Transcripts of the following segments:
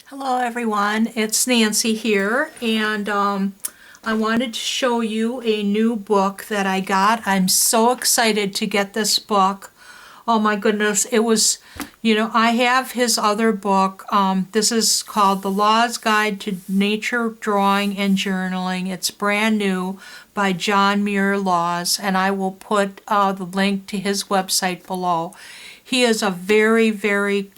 Hello everyone, it's Nancy here, and I wanted to show you a new book that I got. I'm so excited to get this book. Oh my goodness, it was, I have his other book. This is called The Law's Guide to Nature Drawing and Journaling. It's brand new by John Muir Laws, and I will put the link to his website below. He is a very, very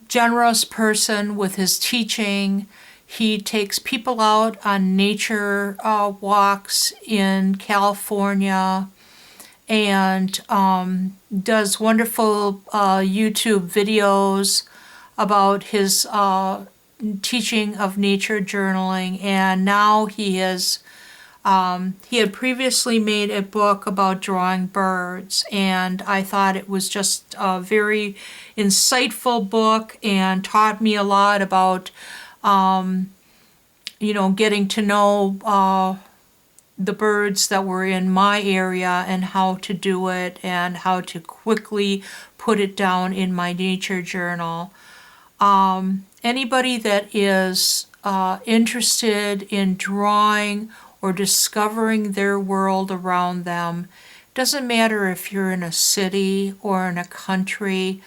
generous person with his teaching. He takes people out on nature walks in California and does wonderful YouTube videos about his teaching of nature journaling. And now he had previously made a book about drawing birds, and I thought it was just a very insightful book and taught me a lot about, getting to know the birds that were in my area and how to do it and how to quickly put it down in my nature journal. Anybody that is interested in drawing or discovering their world around them. Doesn't matter if you're in a city or in a country,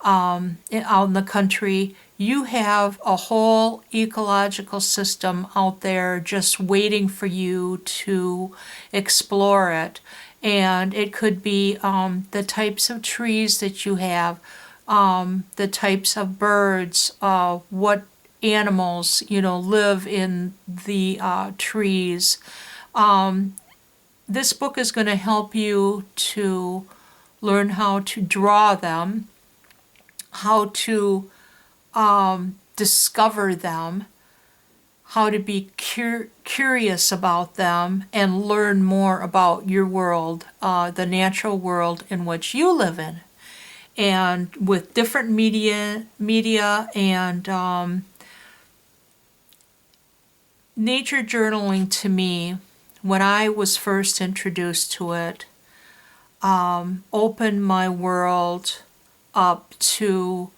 out in the country, you have a whole ecological system out there just waiting for you to explore it. And it could be the types of trees that you have, the types of birds, what animals, live in the trees. This book is going to help you to learn how to draw them, how to discover them, how to be curious about them, and learn more about your world, the natural world in which you live in. And with different media and nature journaling, to me, when I was first introduced to it, opened my world up to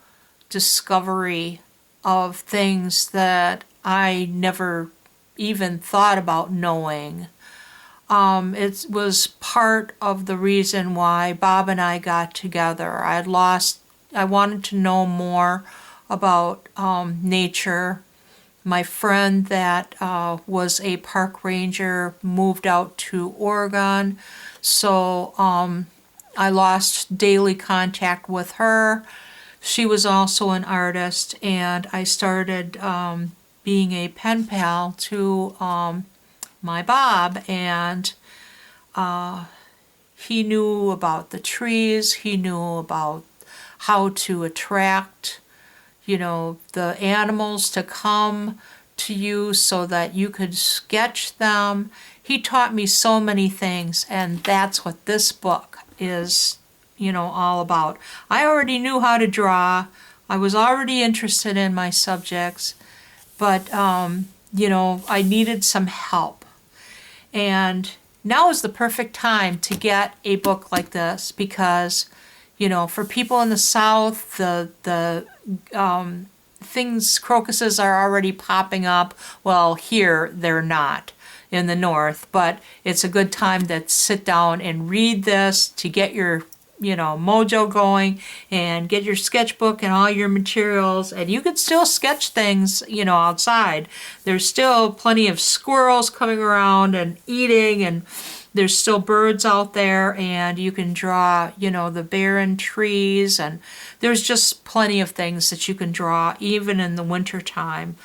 discovery of things that I never even thought about knowing. It was part of the reason why Bob and I got together. I wanted to know more about nature. My friend that was a park ranger moved out to Oregon, so I lost daily contact with her. She was also an artist, and I started being a pen pal to my Bob, and he knew about the trees, he knew about how to attract the animals to come to you so that you could sketch them. He taught me so many things, and that's what this book is, all about. I already knew how to draw. I was already interested in my subjects, but, I needed some help. And now is the perfect time to get a book like this because for people in the South, the crocuses are already popping up. Well, here they're not in the North, but it's a good time to sit down and read this to get your, mojo going and get your sketchbook and all your materials. And you could still sketch things, outside. There's still plenty of squirrels coming around and eating, and there's still birds out there, and you can draw, the barren trees, and there's just plenty of things that you can draw even in the winter time,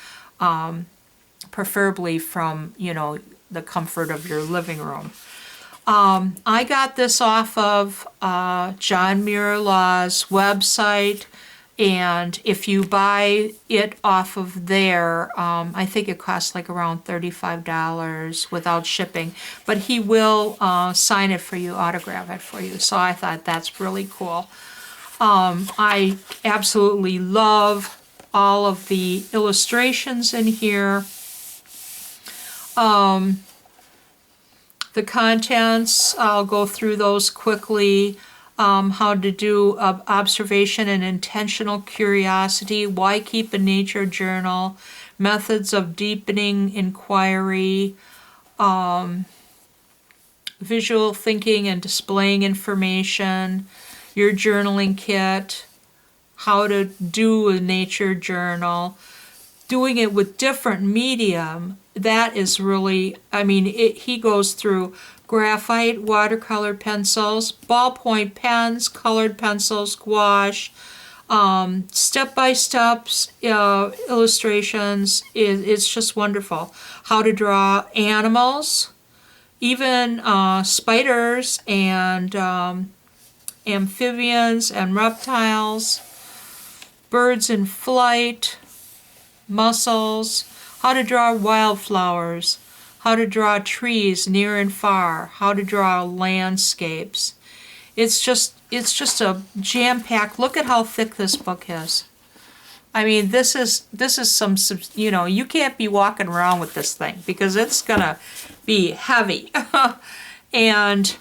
preferably from, the comfort of your living room. I got this off of John Muir Law's website, and if you buy it off of there, I think it costs like around $35 without shipping, but he will sign it for you, autograph it for you. So I thought that's really cool. I absolutely love all of the illustrations in here. The contents, I'll go through those quickly. how to do observation and intentional curiosity, why keep a nature journal, methods of deepening inquiry, visual thinking and displaying information, your journaling kit, how to do a nature journal, doing it with different medium. That is really, I mean, he goes through graphite, watercolor pencils, ballpoint pens, colored pencils, gouache, step-by-steps, illustrations. It's just wonderful. How to draw animals, even spiders and amphibians and reptiles, birds in flight, mussels, how to draw wildflowers, how to draw trees near and far, how to draw landscapes. It's just a jam-packed. Look at how thick this book is. I mean, this is some, you know, you can't be walking around with this thing because it's gonna be heavy. And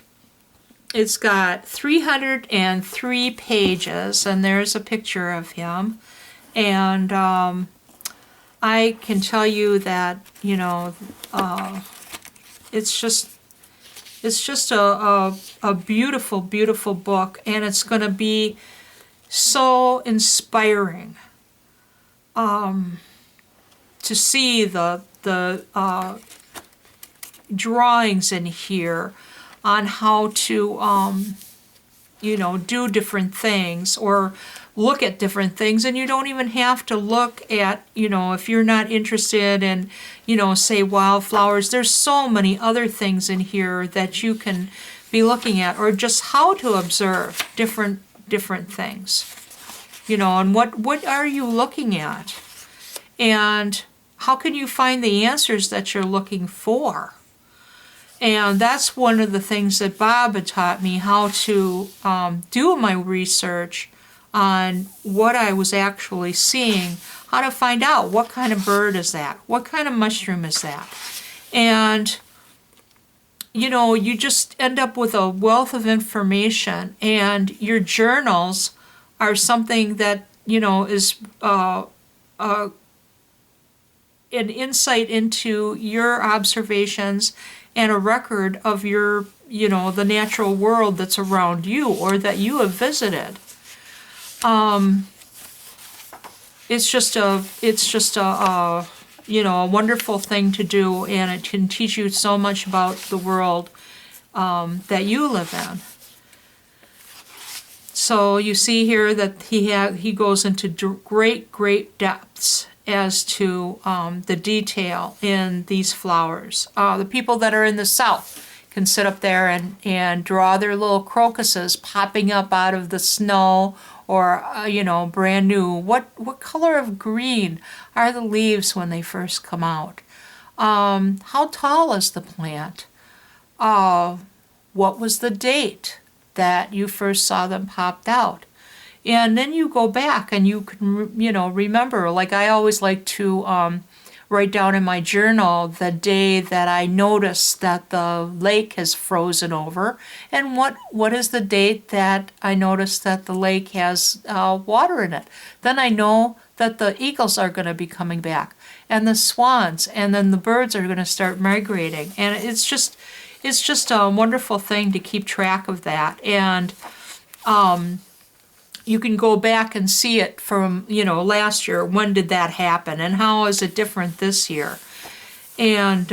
it's got 303 pages, and there's a picture of him. And I can tell you that, you know, it's just a beautiful, beautiful book, and it's going to be so inspiring to see the drawings in here on how to, you know, do different things or look at different things. And you don't even have to look at, you know, if you're not interested in, you know, say wildflowers, there's so many other things in here that you can be looking at, or just how to observe different things, you know, and what are you looking at, and how can you find the answers that you're looking for. And that's one of the things that Bob had taught me, how to do my research on what I was actually seeing, how to find out what kind of bird is that, what kind of mushroom is that. And, you know, you just end up with a wealth of information, and your journals are something that, you know, is an insight into your observations and a record of your, you know, the natural world that's around you or that you have visited. It's just a you know, a wonderful thing to do, and it can teach you so much about the world that you live in. So you see here that he goes into great depths as to the detail in these flowers. The people that are in the South can sit up there and draw their little crocuses popping up out of the snow, or you know, brand new. What color of green are the leaves when they first come out? How tall is the plant? What was the date that you first saw them popped out? And then you go back and you can, you know, remember. Like I always like to write down in my journal the day that I noticed that the lake has frozen over, and what is the date that I noticed that the lake has water in it. Then I know that the eagles are going to be coming back, and the swans, and then the birds are going to start migrating. And it's just a wonderful thing to keep track of that. And you can go back and see it from, you know, last year. When did that happen, and how is it different this year? And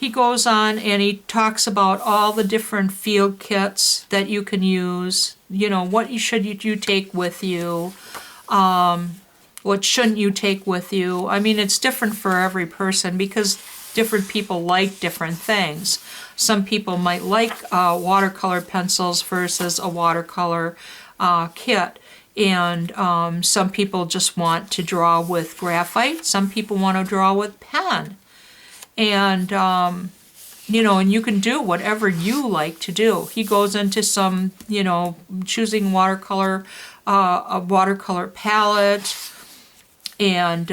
he goes on and he talks about all the different field kits that you can use. You know, what should you take with you? What shouldn't you take with you? I mean, it's different for every person because different people like different things. Some people might like watercolor pencils versus a watercolor kit. And some people just want to draw with graphite. Some people want to draw with pen. And, you know, and you can do whatever you like to do. He goes into some, you know, choosing watercolor, a watercolor palette, and,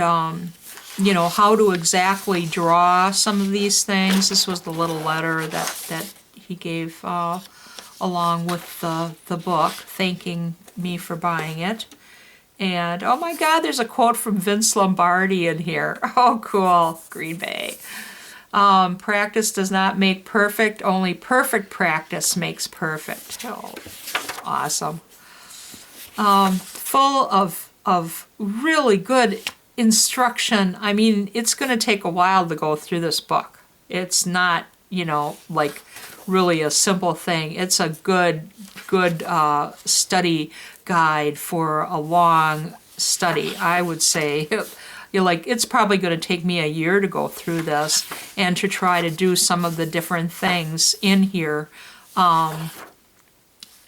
you know, how to exactly draw some of these things. This was the little letter that he gave along with the book, thanking me for buying it. And oh my God, there's a quote from Vince Lombardi in here. Oh, cool. Green Bay. Practice does not make perfect, only perfect practice makes perfect. Oh, awesome. Full of really good instruction. I mean, it's going to take a while to go through this book. It's not, like really a simple thing. It's a good study guide for a long study, I would say. It's probably going to take me a year to go through this and to try to do some of the different things in here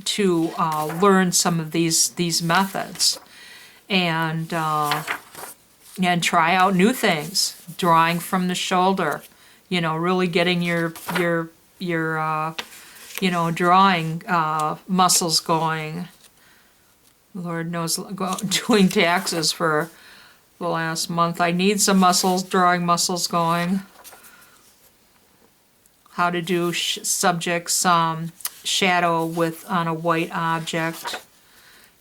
to learn some of these methods and try out new things. Drawing from the shoulder, really getting your drawing muscles going. Lord knows, doing taxes for the last month. I need some drawing muscles going. How to do subjects, shadow on a white object.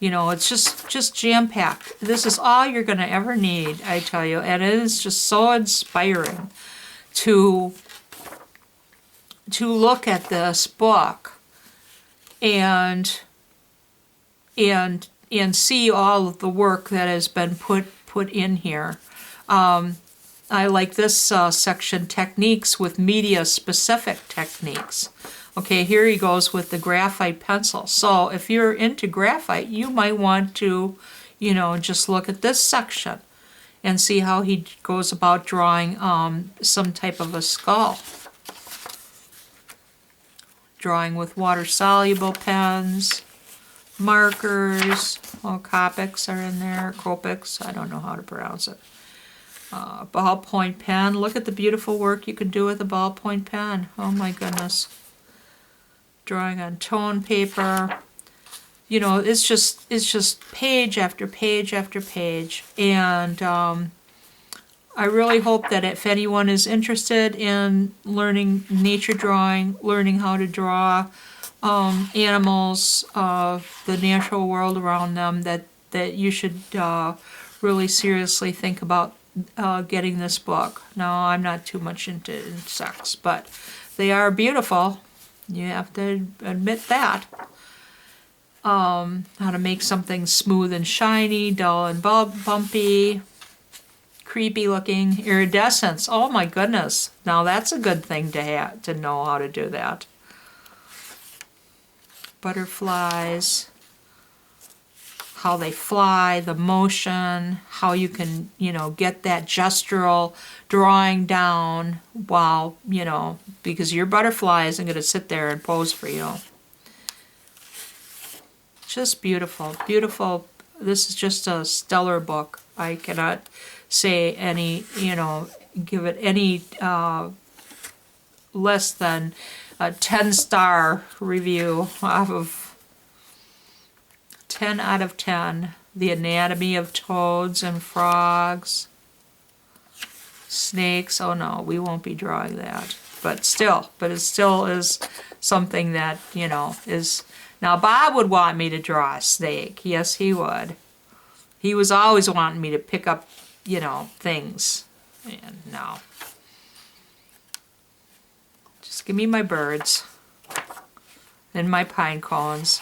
It's just jam-packed. This is all you're going to ever need, I tell you. And it is just so inspiring to look at this book and see all of the work that has been put in here. I like this section, techniques with media-specific techniques. Okay, here he goes with the graphite pencil. So if you're into graphite, you might want to, just look at this section and see how he goes about drawing some type of a skull. Drawing with water-soluble pens, markers, Copics are in there, Copics, I don't know how to pronounce it. Ballpoint pen, look at the beautiful work you can do with a ballpoint pen. Oh my goodness. Drawing on tone paper. It's just page after page after page. And I really hope that if anyone is interested in learning nature drawing, learning how to draw animals, the natural world around them, that you should really seriously think about getting this book. Now, I'm not too much into insects, but they are beautiful. You have to admit that. How to make something smooth and shiny, dull and bumpy, creepy looking, iridescence. Oh my goodness. Now that's a good thing to know how to do that. Butterflies, how they fly, the motion, how you can, get that gestural drawing down while, because your butterfly isn't going to sit there and pose for you. Just beautiful, beautiful. This is just a stellar book. I cannot say any, give it any less than a 10-star review off of 10 out of 10. The anatomy of toads and frogs. Snakes, oh no, we won't be drawing that. But it still is something that, is... Now, Bob would want me to draw a snake. Yes, he would. He was always wanting me to pick up, things. And no. Just give me my birds. And my pine cones.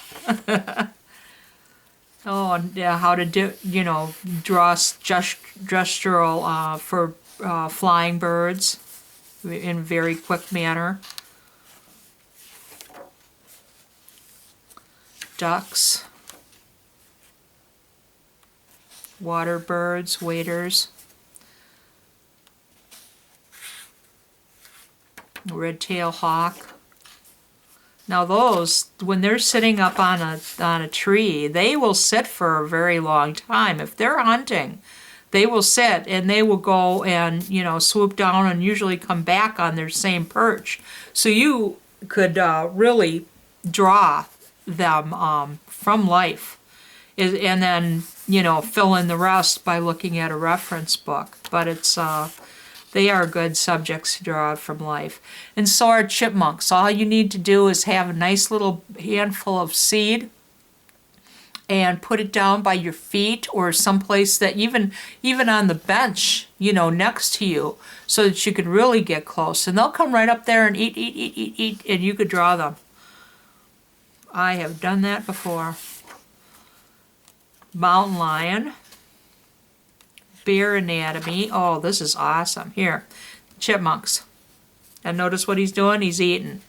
Oh, and how to do, draw gestural for flying birds in a very quick manner. Ducks, water birds, waders, red-tailed hawk. Now those, when they're sitting up on a tree, they will sit for a very long time. If they're hunting, they will sit and they will go and, swoop down and usually come back on their same perch. So you could really draw them from life, and then fill in the rest by looking at a reference book. But it's They are good subjects to draw from life. And so are chipmunks. All you need to do is have a nice little handful of seed and put it down by your feet or someplace that even on the bench, next to you, so that you could really get close. And they'll come right up there and eat, and you could draw them. I have done that before. Mountain lion. Bear anatomy. Oh, this is awesome. Here, chipmunks. And notice what he's doing? He's eating.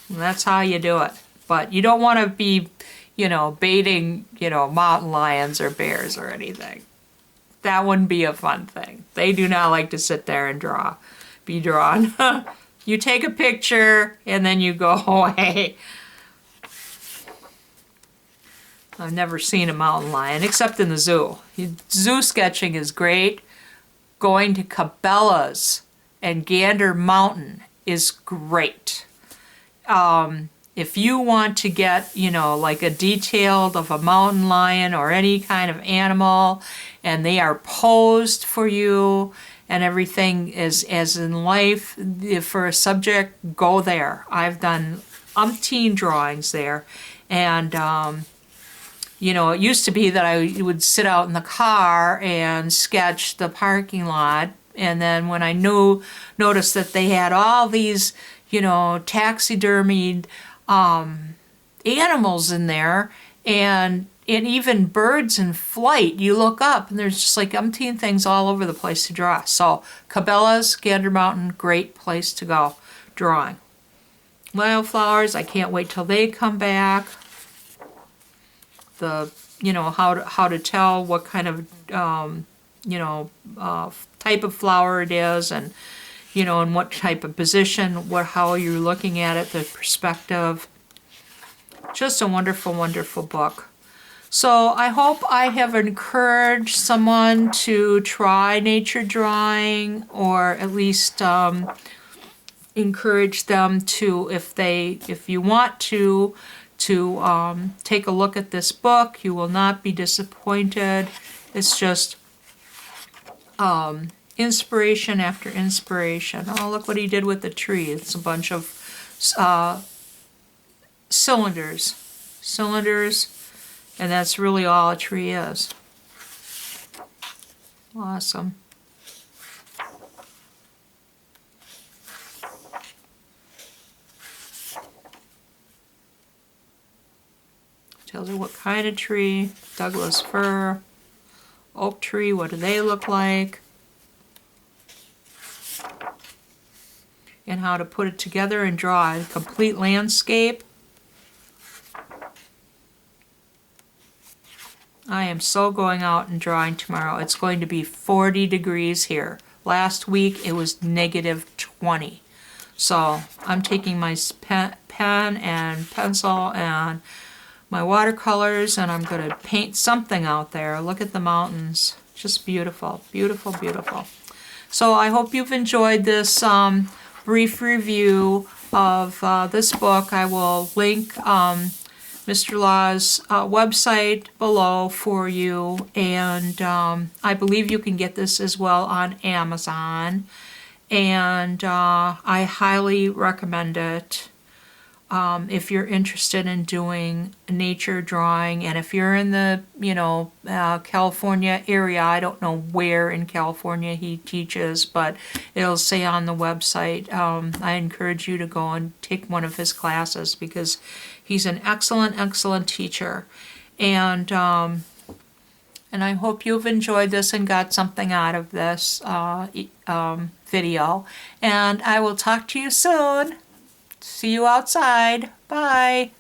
And that's how you do it. But you don't want to be, baiting, mountain lions or bears or anything. That wouldn't be a fun thing. They do not like to sit there and be drawn. You take a picture and then you go away. I've never seen a mountain lion except in the zoo. Zoo sketching is great. Going to Cabela's and Gander Mountain is great. If you want to get, like a detailed of a mountain lion or any kind of animal, and they are posed for you and everything is as in life, for a subject, go there. I've done umpteen drawings there. And, it used to be that I would sit out in the car and sketch the parking lot. And then when I noticed that they had all these, taxidermied animals in there, and even birds in flight, you look up and there's just like umpteen things all over the place to draw. So Cabela's, Gander Mountain, great place to go drawing. Wildflowers, I can't wait till they come back. The how to tell what kind of type of flower it is, and in what type of position, how you're looking at it, the perspective. Just a wonderful, wonderful book. So I hope I have encouraged someone to try nature drawing, or at least encourage them to, if you want to take a look at this book. You will not be disappointed. It's just inspiration after inspiration. Oh, look what he did with the tree. It's a bunch of cylinders, and that's really all a tree is. Awesome. Tells you what kind of tree. Douglas fir, oak tree, what do they look like? And how to put it together and draw a complete landscape. I am so going out and drawing tomorrow. It's going to be 40 degrees here. Last week it was -20. So I'm taking my pen and pencil and my watercolors, and I'm going to paint something out there. Look at the mountains. Just beautiful, beautiful, beautiful. So I hope you've enjoyed this brief review of this book. I will link Mr. Law's website below for you, and I believe you can get this as well on Amazon, and I highly recommend it. If you're interested in doing nature drawing, and if you're in the California area, I don't know where in California he teaches, but it'll say on the website. I encourage you to go and take one of his classes, because he's an excellent teacher, and I hope you've enjoyed this and got something out of this video, and I will talk to you soon. See you outside. Bye.